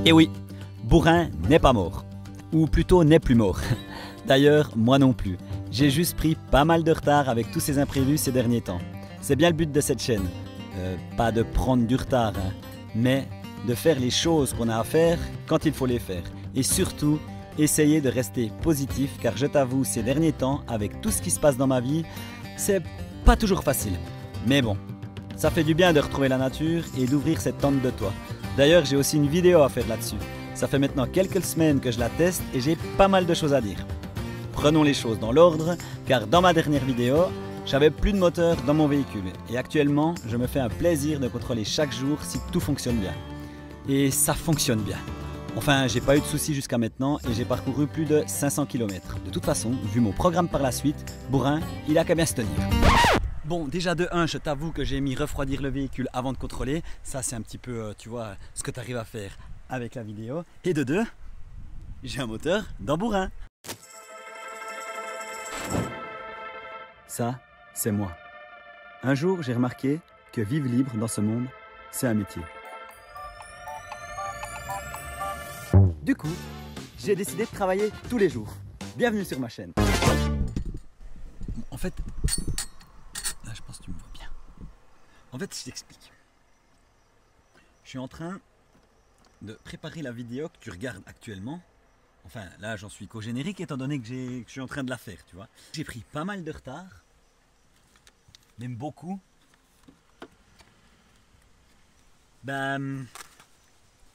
Et oui, Bourrin n'est pas mort. Ou plutôt n'est plus mort. D'ailleurs, moi non plus. J'ai juste pris pas mal de retard avec tous ces imprévus ces derniers temps. C'est bien le but de cette chaîne. Pas de prendre du retard, hein, mais de faire les choses qu'on a à faire quand il faut les faire. Et surtout, essayer de rester positif, car je t'avoue, ces derniers temps, avec tout ce qui se passe dans ma vie, c'est pas toujours facile. Mais bon, ça fait du bien de retrouver la nature et d'ouvrir cette tente de toit. D'ailleurs, j'ai aussi une vidéo à faire là-dessus. Ça fait maintenant quelques semaines que je la teste et j'ai pas mal de choses à dire. Prenons les choses dans l'ordre, car dans ma dernière vidéo, j'avais plus de moteur dans mon véhicule. Et actuellement, je me fais un plaisir de contrôler chaque jour si tout fonctionne bien. Et ça fonctionne bien. Enfin, j'ai pas eu de soucis jusqu'à maintenant et j'ai parcouru plus de 500 km. De toute façon, vu mon programme par la suite, Bourrin, il a qu'à bien se tenir. Bon, déjà de 1, je t'avoue que j'ai mis refroidir le véhicule avant de contrôler. Ça, c'est un petit peu, tu vois, ce que tu arrives à faire avec la vidéo. Et de 2, j'ai un moteur dans Bourrin. Ça, c'est moi. Un jour, j'ai remarqué que vivre libre dans ce monde, c'est un métier. Du coup, j'ai décidé de travailler tous les jours. Bienvenue sur ma chaîne. En fait, là je pense que tu me vois bien. En fait, je t'explique. Je suis en train de préparer la vidéo que tu regardes actuellement. Enfin, là j'en suis qu'au générique étant donné que je suis en train de la faire, tu vois. J'ai pris pas mal de retard, même beaucoup. Ben...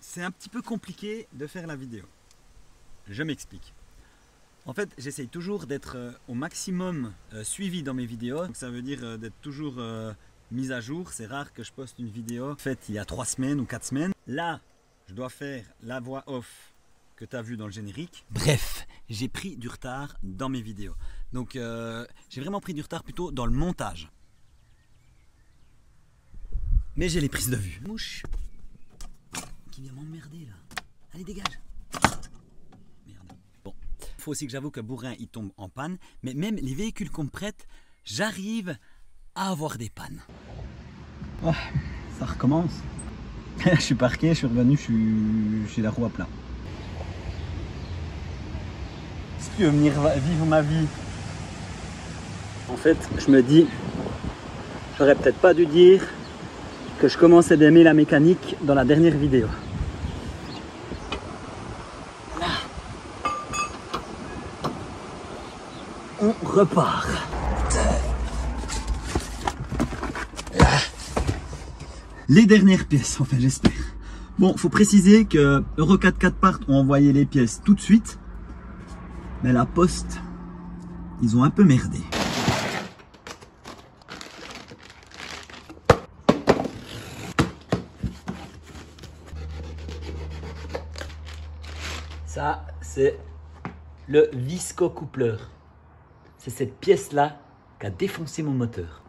c'est un petit peu compliqué de faire la vidéo. Je m'explique. En fait, j'essaye toujours d'être au maximum suivi dans mes vidéos. Donc ça veut dire d'être toujours mis à jour. C'est rare que je poste une vidéo faite il y a 3 semaines ou 4 semaines. Là, je dois faire la voix off que tu as vue dans le générique. Bref, j'ai pris du retard dans mes vidéos. Donc j'ai vraiment pris du retard plutôt dans le montage. Mais j'ai les prises de vue. Mouche qui vient m'emmerder là. Allez, dégage. Merde. Bon, il faut aussi que j'avoue que Bourrin il tombe en panne, mais même les véhicules qu'on me prête, j'arrive à avoir des pannes. Oh, ça recommence. Je suis parqué, je suis revenu, j'ai la roue à plat. Est-ce que tu veux venir vivre ma vie? En fait, je me dis, j'aurais peut-être pas dû dire que je commençais d'aimer la mécanique dans la dernière vidéo. Là. On repart. Là. Les dernières pièces, enfin j'espère. Bon, faut préciser que Euro 4x4 Part ont envoyé les pièces tout de suite. Mais la poste, ils ont un peu merdé. Ça, c'est le visco-coupleur. C'est cette pièce-là qui a défoncé mon moteur.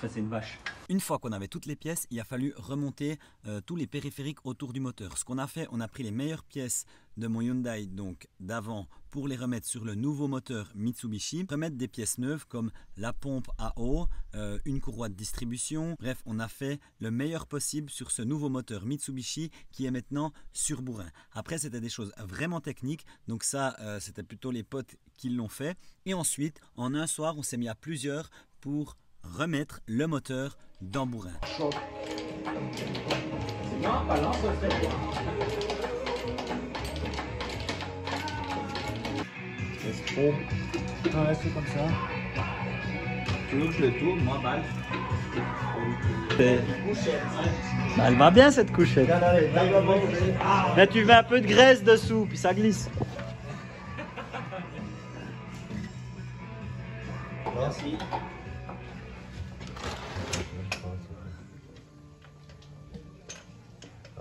Ça, c'est une vache. Une fois qu'on avait toutes les pièces, il a fallu remonter tous les périphériques autour du moteur. Ce qu'on a fait, on a pris les meilleures pièces de mon Hyundai, donc d'avant, pour les remettre sur le nouveau moteur Mitsubishi. Remettre des pièces neuves comme la pompe à eau, une courroie de distribution. Bref, on a fait le meilleur possible sur ce nouveau moteur Mitsubishi qui est maintenant sur Bourrin. Après, c'était des choses vraiment techniques. Donc ça, c'était plutôt les potes qui l'ont fait. Et ensuite, en un soir, on s'est mis à plusieurs pour remettre le moteur dans Bourrin. Non, pas lent, ça fait bien. Ouais, c'est comme ça. Tu veux que je le tourne, moi, balle. Bah, elle va bien cette couchette. Là, tu mets un peu de graisse dessous, puis ça glisse. Merci.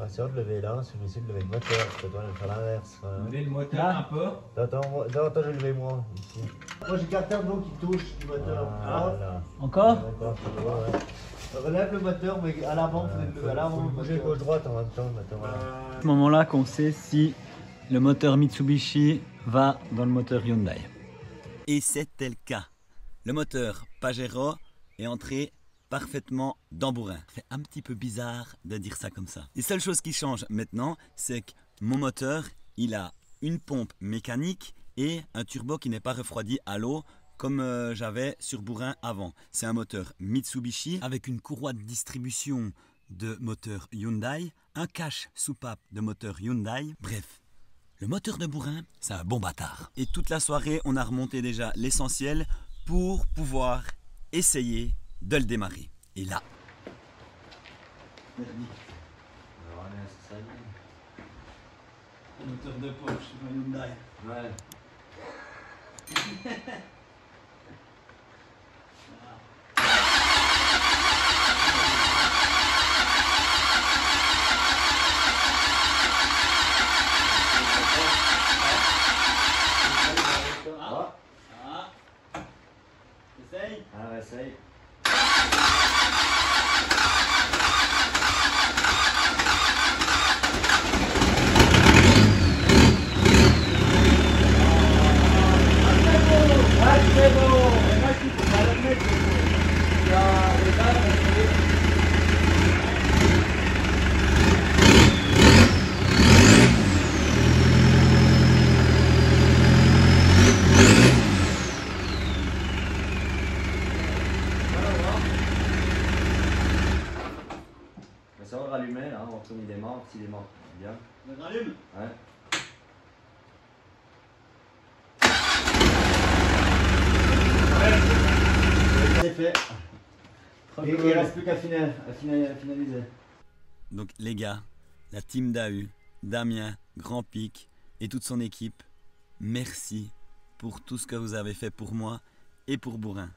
Si on te levait là, celui-ci de lever le moteur, parce que toi, on va faire l'inverse. Lever le moteur un peu. Attends, je vais lever moi, ici. Moi, j'ai qu'un terme d'eau qui touche du moteur. Voilà. Encore? Relève le moteur, mais à l'avant, vous le lever à l'avant. Bouger gauche-droite en même temps. À ce moment-là qu'on sait si le moteur Mitsubishi va dans le moteur Hyundai. Et c'était le cas. Le moteur Pajero est entré parfaitement dans Bourrin. C'est un petit peu bizarre de dire ça comme ça. Les seules choses qui changent maintenant, c'est que mon moteur, il a une pompe mécanique et un turbo qui n'est pas refroidi à l'eau comme j'avais sur Bourrin avant. C'est un moteur Mitsubishi avec une courroie de distribution de moteur Hyundai, un cache soupape de moteur Hyundai. Bref, le moteur de Bourrin, c'est un bon bâtard. Et toute la soirée, on a remonté déjà l'essentiel pour pouvoir essayer de le démarrer. Et là... Le moteur de poche, un Hyundai. Ouais. Essaye. Ah ouais, essaye. C'est bon. Là, tu peux pas le mettre. Il y a les barres. Ça va rallumer là, on va tourner des marques, s'il démarre bien. On rallume. Ouais. C'est fait. Et il ne reste plus qu'à finaliser. Donc les gars, la team Dahu, Damien, Grand Pic et toute son équipe, merci pour tout ce que vous avez fait pour moi et pour Bourrin.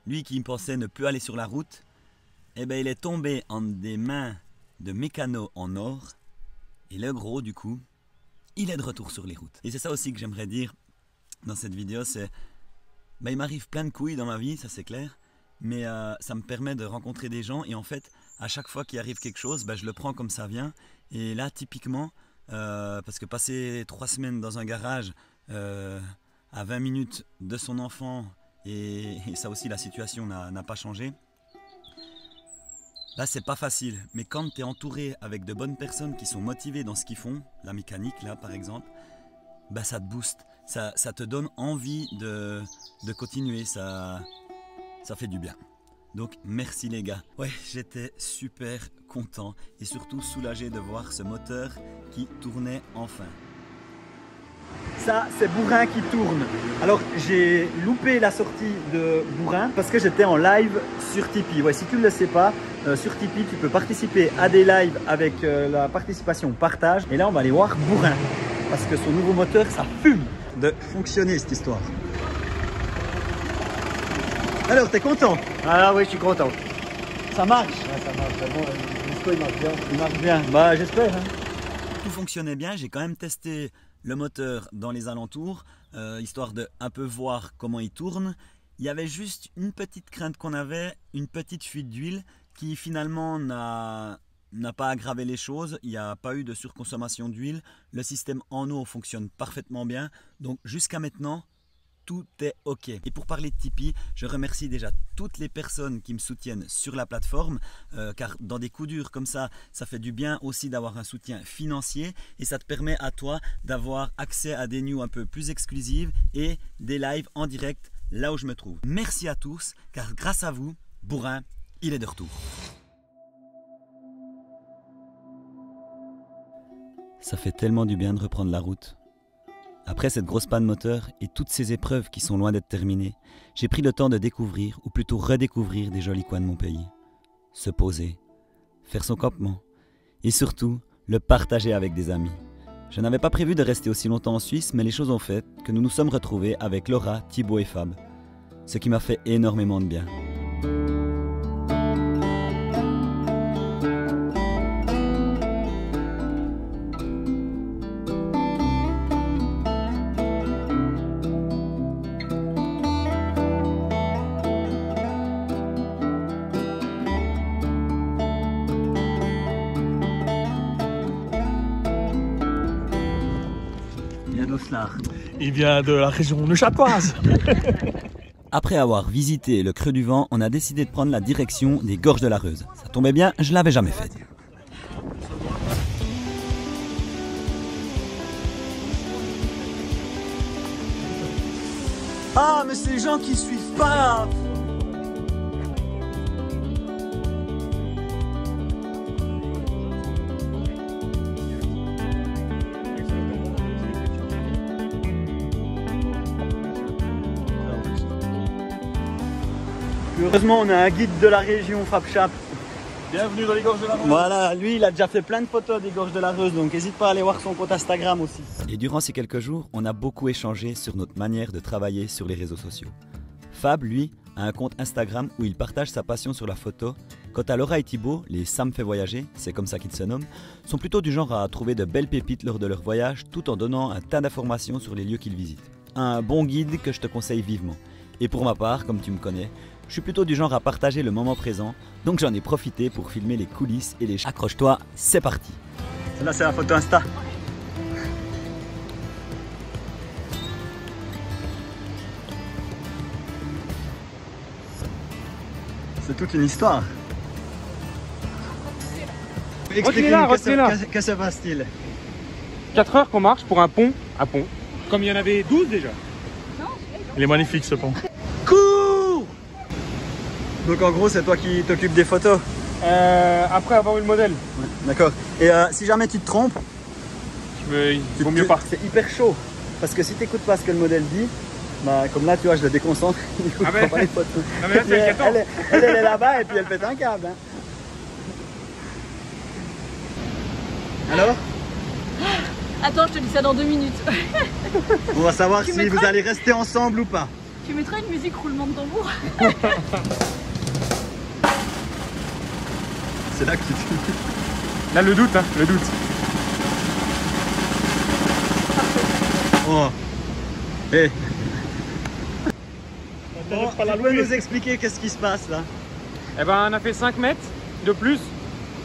Lui qui pensait ne plus aller sur la route, eh ben il est tombé en des mains de mécanos en or. Et le gros du coup, il est de retour sur les routes. Et c'est ça aussi que j'aimerais dire dans cette vidéo, c'est... il m'arrive plein de couilles dans ma vie, ça c'est clair. Mais ça me permet de rencontrer des gens et en fait, à chaque fois qu'il arrive quelque chose, je le prends comme ça vient. Et là, typiquement, parce que passer 3 semaines dans un garage à 20 minutes de son enfant, et ça aussi, la situation n'a pas changé, là, c'est pas facile. Mais quand tu es entouré avec de bonnes personnes qui sont motivées dans ce qu'ils font, la mécanique, là, par exemple, ça te booste. Ça te donne envie de continuer. Ça fait du bien. Donc merci les gars. Ouais, j'étais super content et surtout soulagé de voir ce moteur qui tournait enfin. Ça, c'est Bourrin qui tourne. Alors, j'ai loupé la sortie de Bourrin parce que j'étais en live sur Tipeee. Ouais, si tu ne le sais pas, sur Tipeee, tu peux participer à des lives avec la participation partage. Et là, on va aller voir Bourrin parce que son nouveau moteur, ça fume de fonctionner cette histoire. Alors, t'es content? Ah oui, je suis content. Ça marche? Ouais, ça marche, c'est bon. Le disco, il marche bien. Il marche bien, j'espère. Hein. Tout fonctionnait bien, j'ai quand même testé le moteur dans les alentours, histoire de un peu voir comment il tourne. Il y avait juste une petite crainte qu'on avait, une petite fuite d'huile qui finalement n'a pas aggravé les choses. Il n'y a pas eu de surconsommation d'huile. Le système en eau fonctionne parfaitement bien. Donc jusqu'à maintenant, tout est ok. Et pour parler de Tipeee, je remercie déjà toutes les personnes qui me soutiennent sur la plateforme, car dans des coups durs comme ça fait du bien aussi d'avoir un soutien financier et ça te permet à toi d'avoir accès à des news un peu plus exclusives et des lives en direct là où je me trouve. Merci à tous, car grâce à vous, Bourrin, il est de retour. Ça fait tellement du bien de reprendre la route. Après cette grosse panne moteur et toutes ces épreuves qui sont loin d'être terminées, j'ai pris le temps de découvrir, ou plutôt redécouvrir des jolis coins de mon pays. Se poser, faire son campement, et surtout, le partager avec des amis. Je n'avais pas prévu de rester aussi longtemps en Suisse, mais les choses ont fait que nous nous sommes retrouvés avec Laura, Thibaut et Fab. Ce qui m'a fait énormément de bien. Il vient de la région neuchâteloise. Après avoir visité le Creux du Vent, on a décidé de prendre la direction des Gorges de la Reuse. Ça tombait bien, je l'avais jamais fait. Ah, mais c'est les gens qui suivent pas. Heureusement, on a un guide de la région, Fab Chap. Bienvenue dans les Gorges de la Reuse. Voilà, lui, il a déjà fait plein de photos des Gorges de la Reuse, donc n'hésite pas à aller voir son compte Instagram aussi. Et durant ces quelques jours, on a beaucoup échangé sur notre manière de travailler sur les réseaux sociaux. Fab, lui, a un compte Instagram où il partage sa passion sur la photo. Quant à Laura et Thibaut, les Ça me fait voyager, c'est comme ça qu'ils se nomment, sont plutôt du genre à trouver de belles pépites lors de leur voyage tout en donnant un tas d'informations sur les lieux qu'ils visitent. Un bon guide que je te conseille vivement. Et pour ma part, comme tu me connais, je suis plutôt du genre à partager le moment présent, donc j'en ai profité pour filmer les coulisses et les... Accroche-toi, c'est parti. Là, c'est la photo Insta. C'est toute une histoire. Que se passe-t-il? 4 heures qu'on marche pour un pont à pont. Comme il y en avait 12 déjà. Il est magnifique ce pont. Cours! Donc en gros, c'est toi qui t'occupes des photos? Après avoir eu le modèle. Ouais, d'accord. Et si jamais tu te trompes, Il vaut mieux pas. C'est hyper chaud. Parce que si tu n'écoutes pas ce que le modèle dit, bah, comme là, tu vois, je le déconcentre. Il n'écoute pas les photos. Non, mais là, c'est le 14. Elle est là-bas et puis elle pète un câble. Hein. Alors? Attends, je te dis ça dans 2 minutes. On va savoir Tu si mettras- vous allez rester ensemble ou pas. Tu mettras une musique roulement de tambour? C'est là que tu Là le doute, hein, le doute. Oh. Hey. Bon, Tu peux nous expliquer qu'est-ce qui se passe là? Eh ben on a fait 5 mètres de plus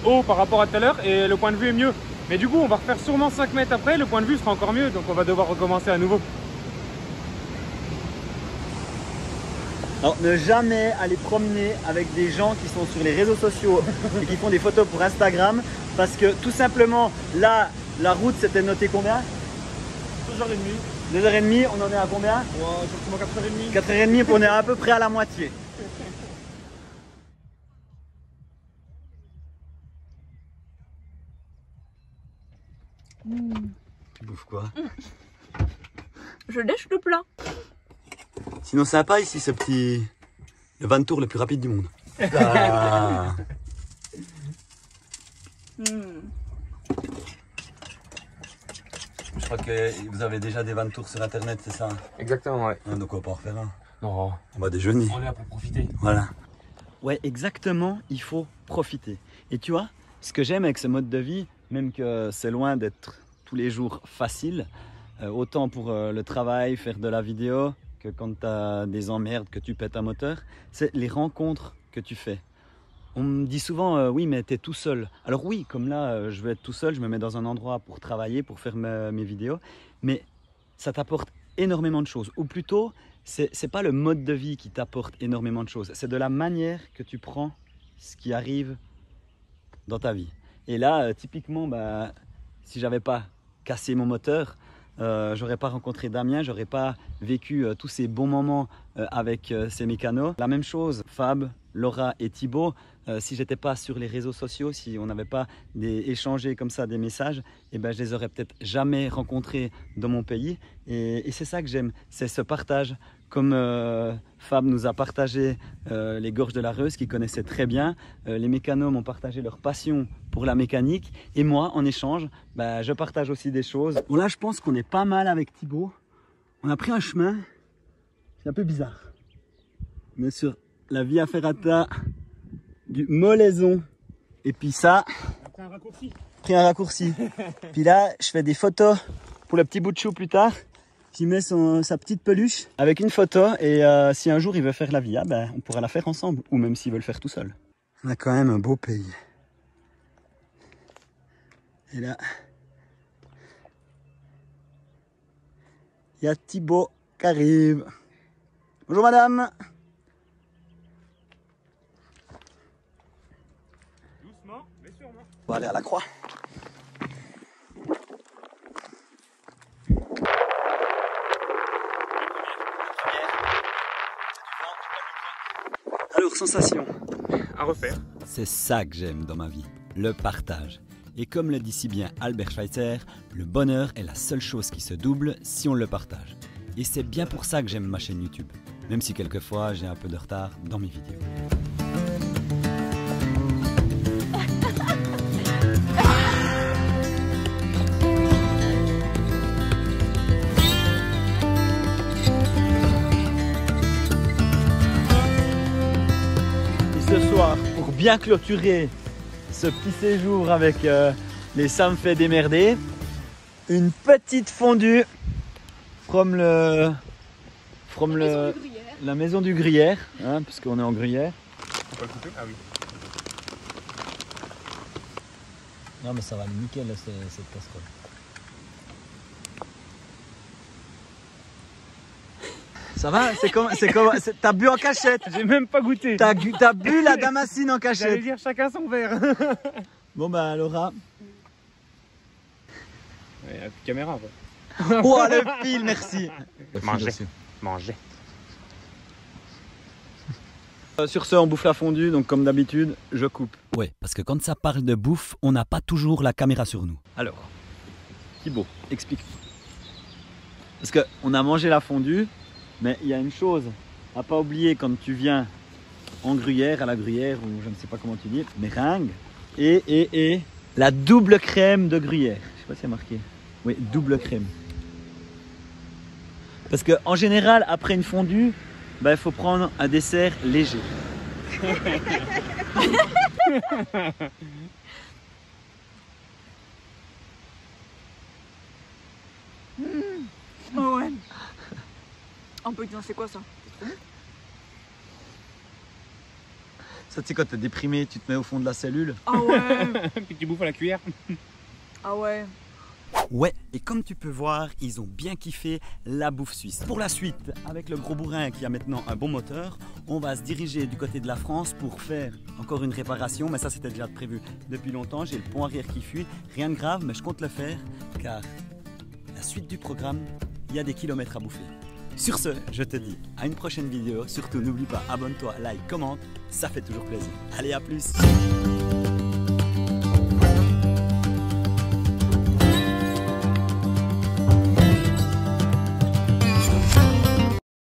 haut par rapport à tout à l'heure et le point de vue est mieux. Mais du coup on va refaire sûrement 5 mètres après, le point de vue sera encore mieux, donc on va devoir recommencer à nouveau. Alors, ne jamais aller promener avec des gens qui sont sur les réseaux sociaux et qui font des photos pour Instagram parce que tout simplement, là, la route c'était noté combien? 2h30. 2h30, on en est à combien? Exactement 4h30. 4h30, on est à peu près à la moitié. Tu bouffes quoi? Je lèche le plat. Sinon sympa ici ce petit... Le van tour le plus rapide du monde. Ah. Je crois que vous avez déjà des van tours sur internet, c'est ça? Exactement, ouais. Donc on va pas en refaire un. Non, On va déjeuner. on est là pour profiter. Voilà. Ouais, exactement, il faut profiter. Et tu vois, ce que j'aime avec ce mode de vie, même que c'est loin d'être tous les jours facile, autant pour le travail, faire de la vidéo, que quand tu as des emmerdes, que tu pètes un moteur, c'est les rencontres que tu fais. On me dit souvent, oui, mais tu es tout seul. Alors oui, comme là, je vais être tout seul, je me mets dans un endroit pour travailler, pour faire mes vidéos, mais ça t'apporte énormément de choses. Ou plutôt, c'est pas le mode de vie qui t'apporte énormément de choses, c'est de la manière que tu prends ce qui arrive dans ta vie. Et là, typiquement, bah, si j'avais pas cassé mon moteur, j'aurais pas rencontré Damien, j'aurais pas vécu tous ces bons moments avec ces mécanos. La même chose, Fab, Laura et Thibaut, si j'étais pas sur les réseaux sociaux, si on n'avait pas échangé comme ça des messages, eh ben, je les aurais peut-être jamais rencontrés dans mon pays. Et c'est ça que j'aime, c'est ce partage. Comme Fab nous a partagé les Gorges de la Reuse, qu'il connaissait très bien, les mécanos m'ont partagé leur passion pour la mécanique, et moi, en échange, bah, je partage aussi des choses. Bon là, je pense qu'on est pas mal avec Thibaut. On a pris un chemin, c'est un peu bizarre. On est sur la Via Ferrata du Molaison, et puis ça, pris un raccourci. Puis là, je fais des photos pour le petit bout de chou plus tard. Qui met sa petite peluche avec une photo, et si un jour il veut faire la Via, ben, on pourra la faire ensemble, ou même s'il veut le faire tout seul. On a quand même un beau pays. Et là, il y a Thibaut qui arrive. Bonjour madame. Doucement, mais sûrement. On va aller à la croix. Alors, sensation. À refaire. C'est ça que j'aime dans ma vie, le partage. Et comme le dit si bien Albert Schweitzer, le bonheur est la seule chose qui se double si on le partage. Et c'est bien pour ça que j'aime ma chaîne YouTube, même si quelquefois j'ai un peu de retard dans mes vidéos. Ce soir, pour bien clôturer ce petit séjour avec les Ça me fait démerder, une petite fondue from la maison du gruyère, hein, puisqu'on est en gruyère. Faut pas le couper? Ah oui. Non mais ça va nickel cette casserole. Ça va? T'as bu en cachette. J'ai même pas goûté. T'as bu la damascine en J'allais cachette. dire chacun son verre. Bon bah Laura. Ouais, la caméra quoi. Oh le fil, merci. Mangez. Sur ce, on bouffe la fondue, donc comme d'habitude, je coupe. Ouais, parce que quand ça parle de bouffe, on n'a pas toujours la caméra sur nous. Alors, Thibaut, explique. Parce qu'on a mangé la fondue, mais il y a une chose à pas oublier quand tu viens en gruyère, à la gruyère, ou je ne sais pas comment tu dis, meringue, et la double crème de gruyère. Je sais pas si c'est marqué. Oui, double crème. Parce qu'en général, après une fondue, bah, il faut prendre un dessert léger. Oh ouais. Un peu, c'est quoi ça? Ça, tu sais, quand t'es déprimé, tu te mets au fond de la cellule. Ah ouais. Puis tu bouffes à la cuillère. Ah ouais. Ouais, et comme tu peux voir, ils ont bien kiffé la bouffe suisse. Pour la suite, avec le gros bourrin qui a maintenant un bon moteur, on va se diriger du côté de la France pour faire encore une réparation, mais ça c'était déjà prévu depuis longtemps. J'ai le pont arrière qui fuit, rien de grave, mais je compte le faire car la suite du programme, il y a des kilomètres à bouffer. Sur ce, je te dis à une prochaine vidéo. Surtout, n'oublie pas, abonne-toi, like, commente, ça fait toujours plaisir. Allez, à plus!